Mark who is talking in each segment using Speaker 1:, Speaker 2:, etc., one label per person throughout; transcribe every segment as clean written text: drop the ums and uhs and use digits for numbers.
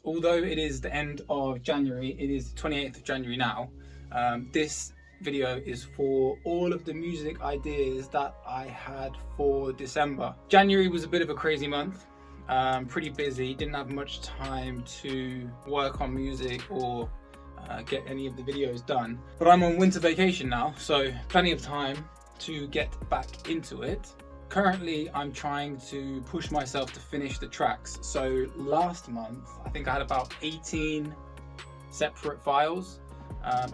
Speaker 1: although it is the end of January, it is the 28th of January now. This video is for all of the music ideas that I had for December. January was a bit of a crazy month. Pretty busy, didn't have much time to work on music or get any of the videos done. But I'm on winter vacation now, so plenty of time to get back into it. Currently, I'm trying to push myself to finish the tracks. So last month, I think I had about 18 separate files.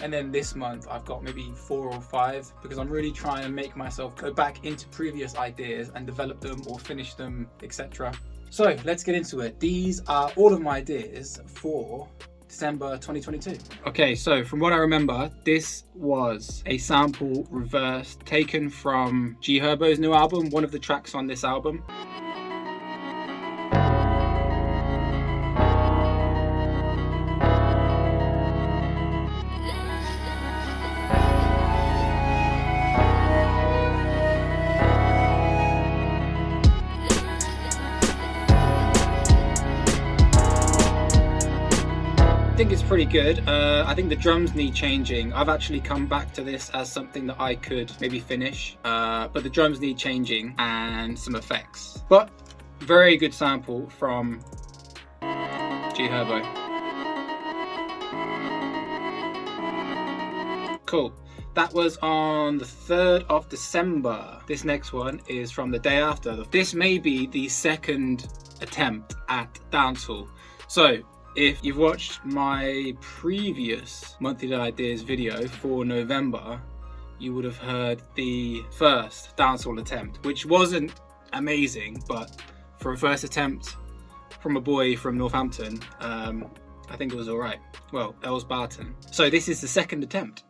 Speaker 1: And then this month, I've got maybe 4 or 5 because I'm really trying to make myself go back into previous ideas and develop them or finish them, etc. So let's get into it. These are all of my ideas for December 2022. Okay, so from what I remember, this was a sample reversed taken from G Herbo's new album, one of the tracks on this album. I think it's pretty good. I think the drums need changing. I've actually come back to this as something that I could maybe finish, but the drums need changing and some effects. But very good sample from G Herbo. Cool. That was on the 3rd of December. This next one is from the day after. This may be the second attempt at dancehall. So if you've watched my previous monthly ideas video for November, you would have heard the first dancehall attempt, which wasn't amazing, but for a first attempt from a boy from Northampton, I think it was all right. Well, Els Barton. So this is the second attempt.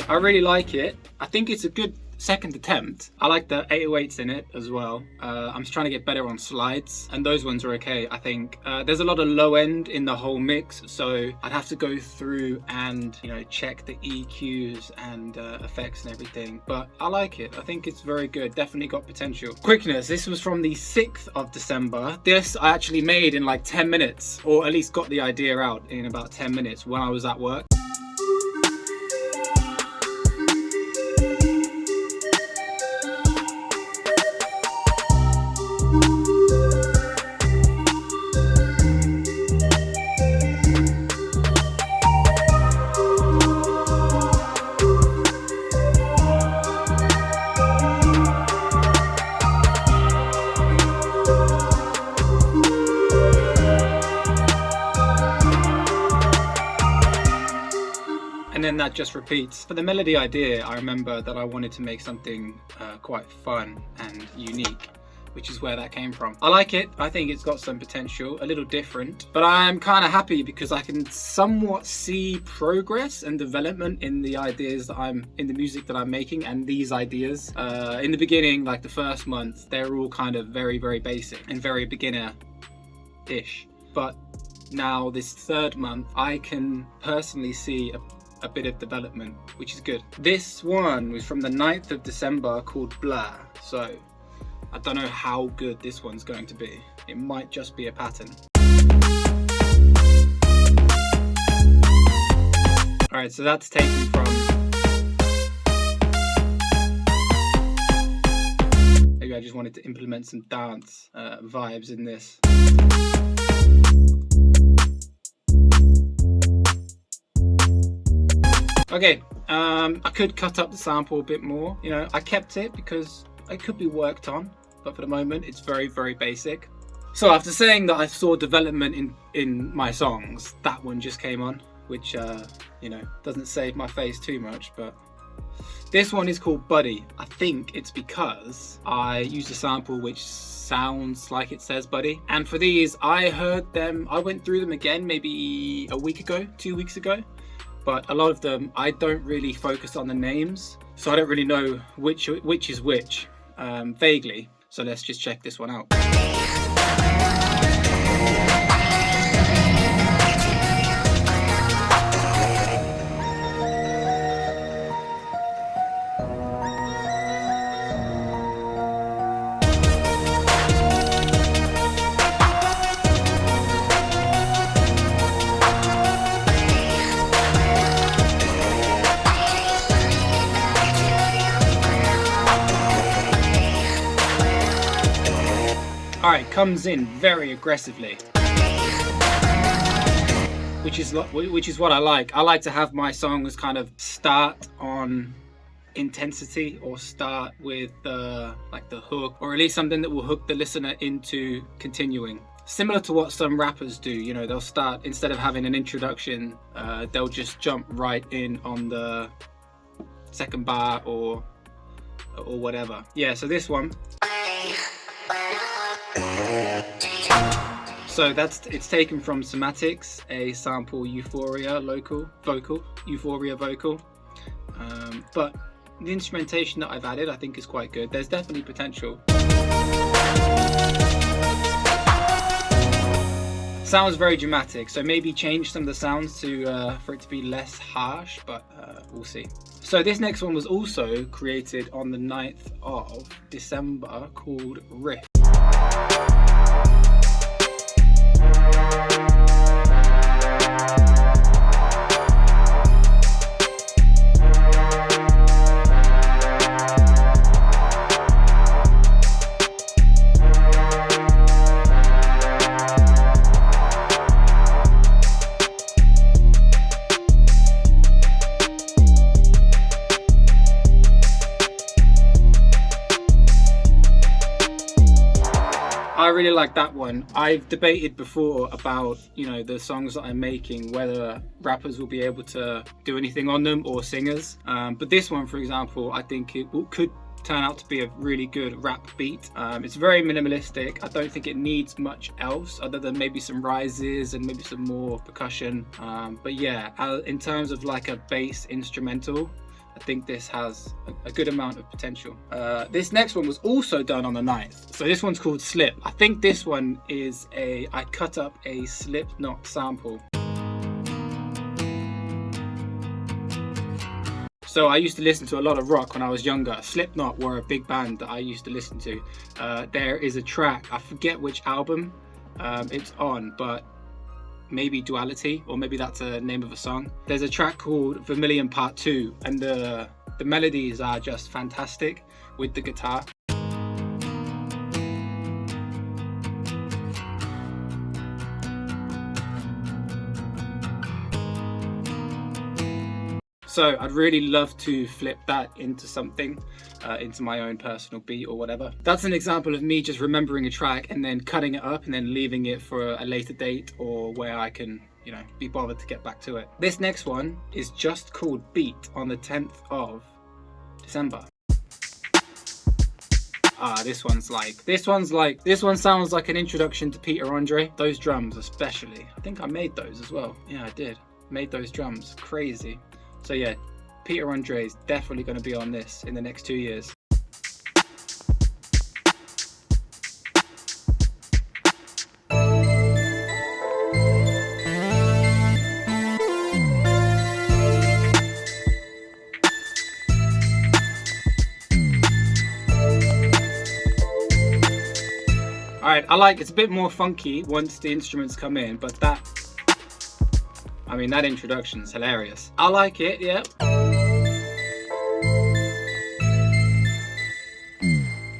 Speaker 1: I really like it. I think it's a good second attempt. I like the 808s in it as well. I'm just trying to get better on slides, and those ones are okay, I think. There's a lot of low end in the whole mix, so I'd have to go through and, you know, check the EQs and effects and everything, but I like it. I think it's very good. Definitely got potential. Quickness, this was from the 6th of December. This I actually made in like 10 minutes, or at least got the idea out in about 10 minutes when I was at work. And then that just repeats. For the melody idea, I remember that I wanted to make something quite fun and unique, which is where that came from. I like it. I think it's got some potential, a little different, but I'm kind of happy because I can somewhat see progress and development in the ideas that in the music that I'm making, and these ideas. In the beginning, like the first month, they're all kind of very, very basic and very beginner-ish. But now this third month, I can personally see a bit of development, which is good. This one was from the 9th of December called Blur. So I don't know how good this one's going to be. It might just be a pattern. All right, so that's taken from, maybe I just wanted to implement some dance vibes in this. Okay, I could cut up the sample a bit more. You know, I kept it because it could be worked on, but for the moment it's very, very basic. So after saying that I saw development in my songs, that one just came on, which you know, doesn't save my face too much, but This one is called Buddy. I think it's because I used a sample which sounds like it says Buddy. And for these, I went through them again maybe a week ago, 2 weeks ago. But a lot of them, I don't really focus on the names. So I don't really know which is which, vaguely. So let's just check this one out. Alright, comes in very aggressively, which is what I like. I like to have my songs kind of start on intensity, or start with like the hook, or at least something that will hook the listener into continuing. Similar to what some rappers do, you know, they'll start, instead of having an introduction, they'll just jump right in on the second bar or whatever. Yeah, so this one. So it's taken from Somatics, a sample Euphoria vocal. But the instrumentation that I've added, I think, is quite good. There's definitely potential. Sounds very dramatic, so maybe change some of the sounds for it to be less harsh, but we'll see. So this next one was also created on the 9th of December, called Riff. I really like that one. I've debated before about, you know, the songs that I'm making, whether rappers will be able to do anything on them or singers. But this one, for example, I think it could turn out to be a really good rap beat. It's very minimalistic. I don't think it needs much else other than maybe some rises and maybe some more percussion. But yeah, in terms of like a bass instrumental, I think this has a good amount of potential. This next one was also done on the 9th. So this one's called Slip. I think this one is I cut up a Slipknot sample. So I used to listen to a lot of rock when I was younger. Slipknot were a big band that I used to listen to. There is a track, I forget which album it's on, but maybe Duality, or maybe that's a name of a song. There's a track called Vermilion Part 2, and the melodies are just fantastic with the guitar. So I'd really love to flip that into something, into my own personal beat or whatever. That's an example of me just remembering a track and then cutting it up and then leaving it for a later date, or where I can, you know, be bothered to get back to it. This next one is just called Beat on the 10th of December. This one sounds like an introduction to Peter Andre. Those drums especially. I think I made those as well. Yeah, I did. Made those drums. Crazy. So yeah, Peter Andre is definitely going to be on this in the next 2 years. Alright, it's a bit more funky once the instruments come in, but that introduction's hilarious. I like it, yeah.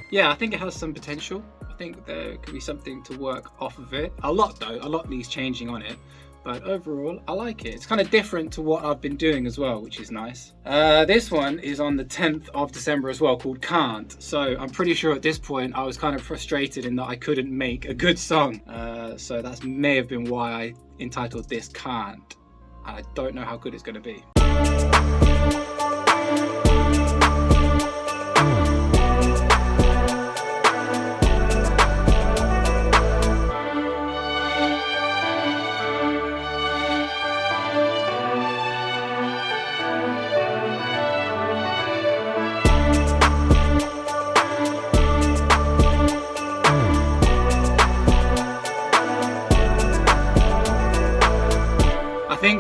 Speaker 1: Yeah, I think it has some potential. I think there could be something to work off of it. A lot needs changing on it, but overall, I like it. It's kind of different to what I've been doing as well, which is nice. This one is on the 10th of December as well, called Can't. So I'm pretty sure at this point I was kind of frustrated in that I couldn't make a good song. So that may have been why I entitled this Can't. And I don't know how good it's going to be.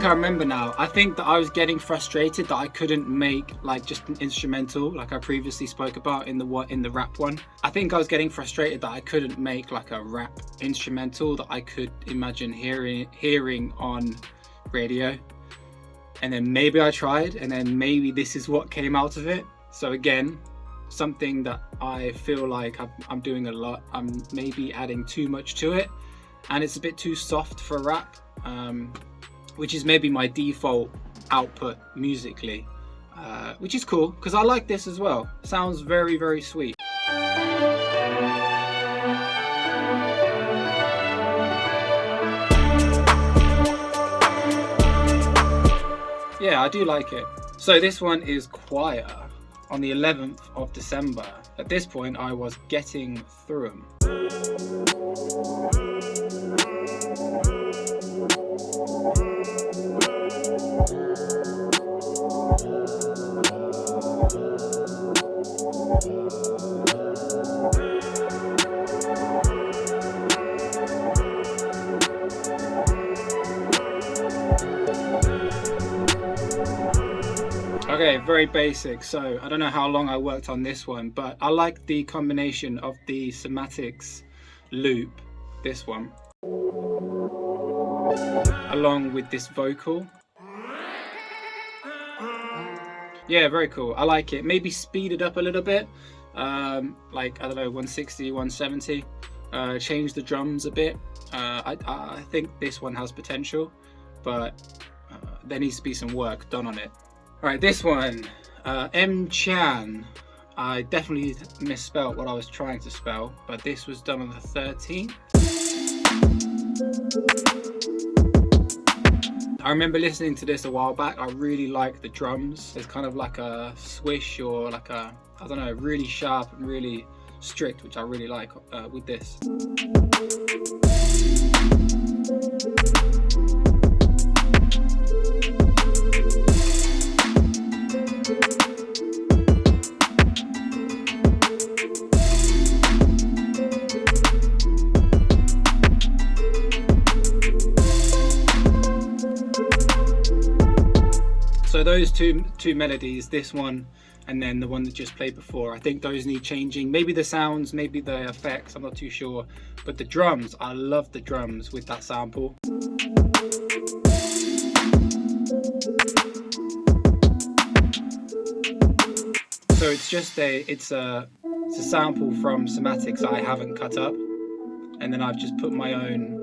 Speaker 1: I remember now. I think that I was getting frustrated that I couldn't make like just an instrumental like I previously spoke about in the rap one. I think I was getting frustrated that I couldn't make like a rap instrumental that I could imagine hearing on radio. And then maybe I tried, and then maybe this is what came out of it. So again, something that I feel like I'm doing a lot. I'm maybe adding too much to it, and it's a bit too soft for rap. Which is maybe my default output musically, which is cool because I like this as well. Sounds very, very sweet. Yeah, I do like it. So this one is Choir on the 11th of December. At this point, I was getting through them. Okay, very basic. So I don't know how long I worked on this one, but I like the combination of the somatics loop, this one, along with this vocal. Yeah, very cool. I like it. Maybe speed it up a little bit, like I don't know, 160, 170. Change the drums a bit. I think this one has potential, but there needs to be some work done on it. All right, this one, M Chan. I definitely misspelled what I was trying to spell, but this was done on the 13th. I remember listening to this a while back. I really like the drums. It's kind of like a swish or like a, I don't know, really sharp and really strict, which I really like with this. So those two melodies, this one and then the one that just played before, I think those need changing. Maybe the sounds, maybe the effects, I'm not too sure. But the drums, I love the drums with that sample. So it's just it's a sample from somatics I haven't cut up, and then I've just put my own.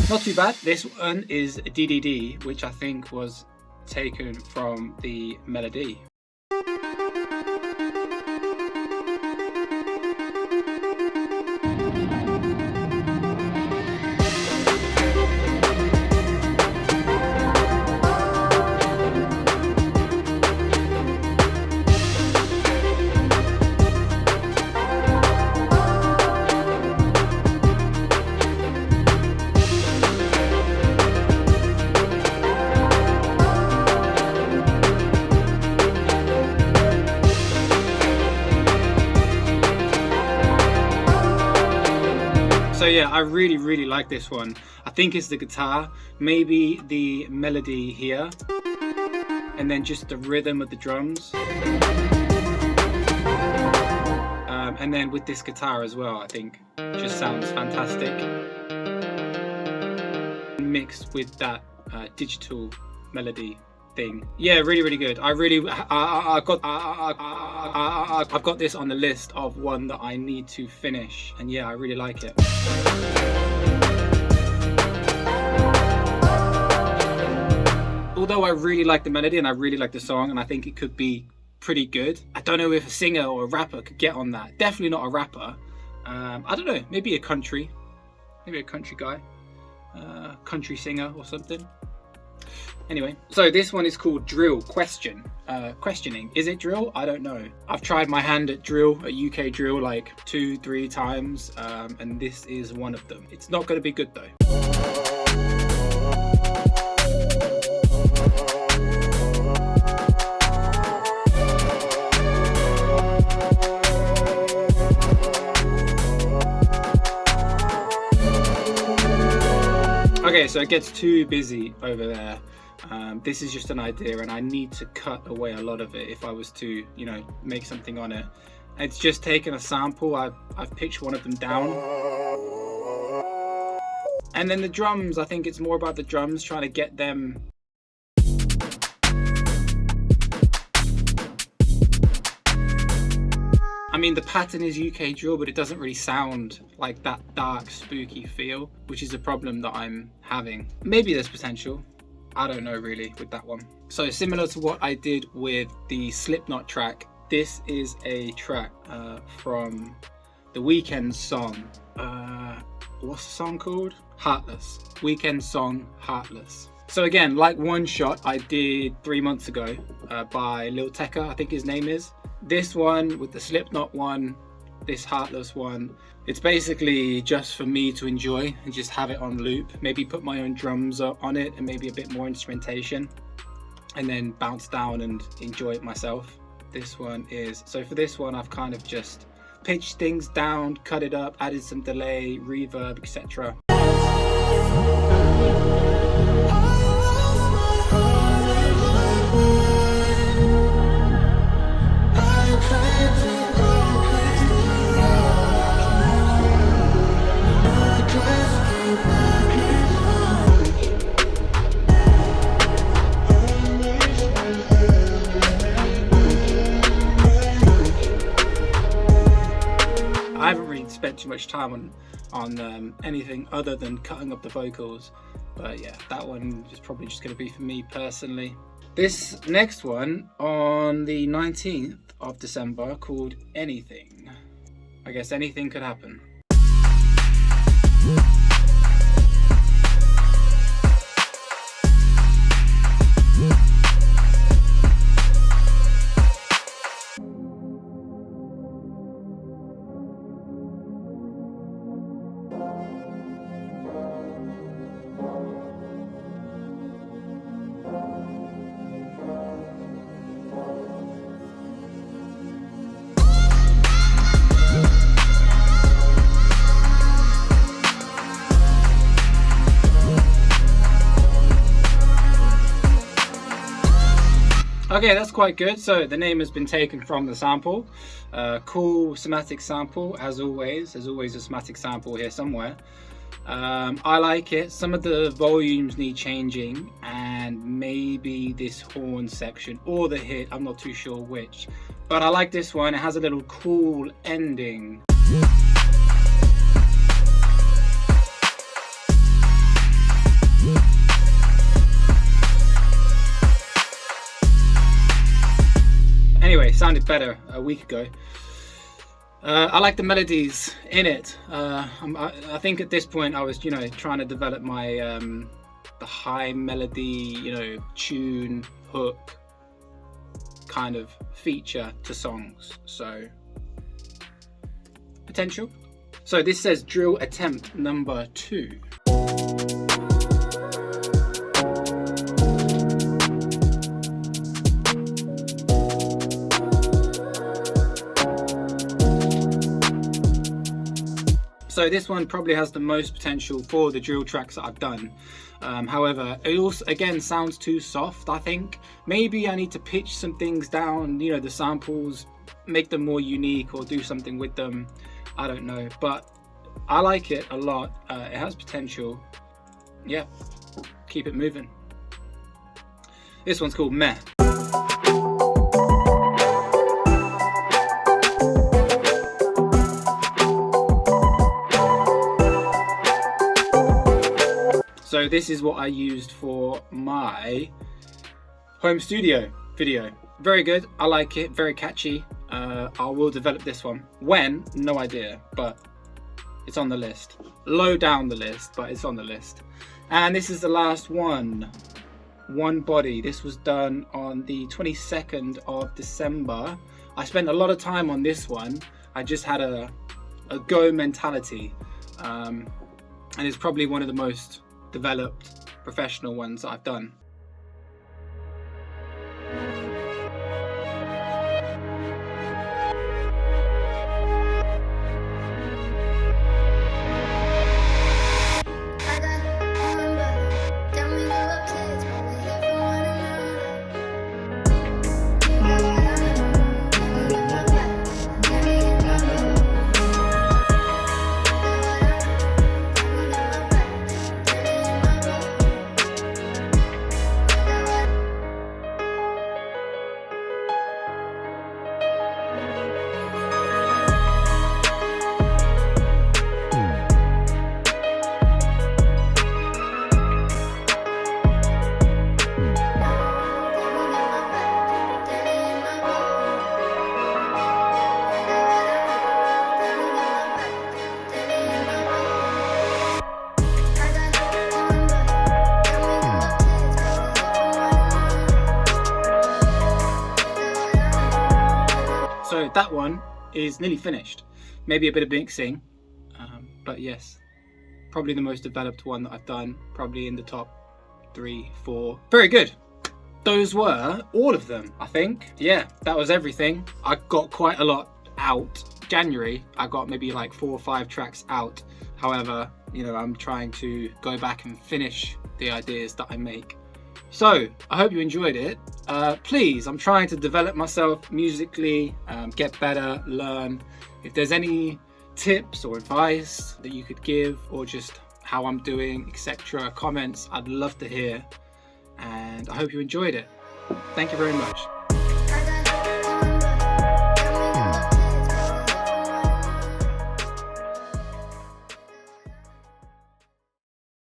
Speaker 1: Not too bad. This one is DDD, which I think was taken from the melody. So yeah, I really like this one. I think it's the guitar, maybe the melody here, and then just the rhythm of the drums. And then with this guitar as well, I think just sounds fantastic. Mixed with that digital melody thing. Yeah, really good. I've got this on the list of one that I need to finish, and yeah, I really like it. Although I really like the melody and I really like the song, and I think it could be pretty good, I don't know if a singer or a rapper could get on that. Definitely not a rapper. I don't know, maybe a country maybe a country guy, country singer or something. Anyway, so this one is called Drill Question. Questioning. Is it drill? I don't know. I've tried my hand at drill, at UK drill, like 2-3 times, and this is one of them. It's not going to be good though. Okay, so it gets too busy over there. This is just an idea and I need to cut away a lot of it if I was to, you know, make something on it. It's just taken a sample. I've pitched one of them down. And then the drums, I think it's more about the drums, trying to get them. I mean, the pattern is UK drill, but it doesn't really sound like that dark, spooky feel, which is a problem that I'm having. Maybe there's potential. I don't know really with that one. So similar to what I did with the Slipknot track, this is a track from the Weeknd song. What's the song called? Heartless. Weeknd song, Heartless. So again, like One Shot I did 3 months ago by Lil Tecca, I think his name is. This one with the Slipknot one, this Heartless one, it's basically just for me to enjoy and just have it on loop. Maybe put my own drums on it and maybe a bit more instrumentation, and then bounce down and enjoy it myself. This one is, so for this one I've kind of just pitched things down, cut it up, added some delay, reverb, etc. I haven't really spent too much time on anything other than cutting up the vocals, but yeah, that one is probably just going to be for me personally. This next one on the 19th of December called Anything. I guess anything could happen. Okay, that's quite good. So the name has been taken from the sample. Cool somatic sample, as always. There's always a somatic sample here somewhere. I like it. Some of the volumes need changing, and maybe this horn section or the hit, I'm not too sure which. But I like this one. It has a little cool ending. Anyway, sounded better a week ago. I like the melodies in it. I think at this point I was, trying to develop my the high melody, tune, hook kind of feature to songs. So potential. So this says drill attempt number 2. So this one probably has the most potential for the drill tracks that I've done. However, it also again sounds too soft. I think maybe I need to pitch some things down, the samples, make them more unique or do something with them. I don't know, but I like it a lot. It has potential. Yeah, keep it moving. This one's called Meh. So this is what I used for my home studio video. Very good, I like it, very catchy. I will develop this one. When? No idea, but It's on the list. Low down the list, but it's on the list. And this is the last one. One body. This was done on the 22nd of December. I spent a lot of time on this one. I just had a go mentality. And it's probably one of the most developed professional ones that I've done. So that one is nearly finished. Maybe a bit of mixing, but yes, probably the most developed one that I've done, probably in the top 3, 4. Very good. Those were all of them, I think. Yeah, that was everything. I got quite a lot out. January, I got maybe like 4 or 5 tracks out. However, you know, I'm trying to go back and finish the ideas that I make. So I hope you enjoyed it. Please, I'm trying to develop myself musically, get better, learn. If there's any tips or advice that you could give, or just how I'm doing, etc., comments, I'd love to hear. And I hope you enjoyed it. Thank you very much.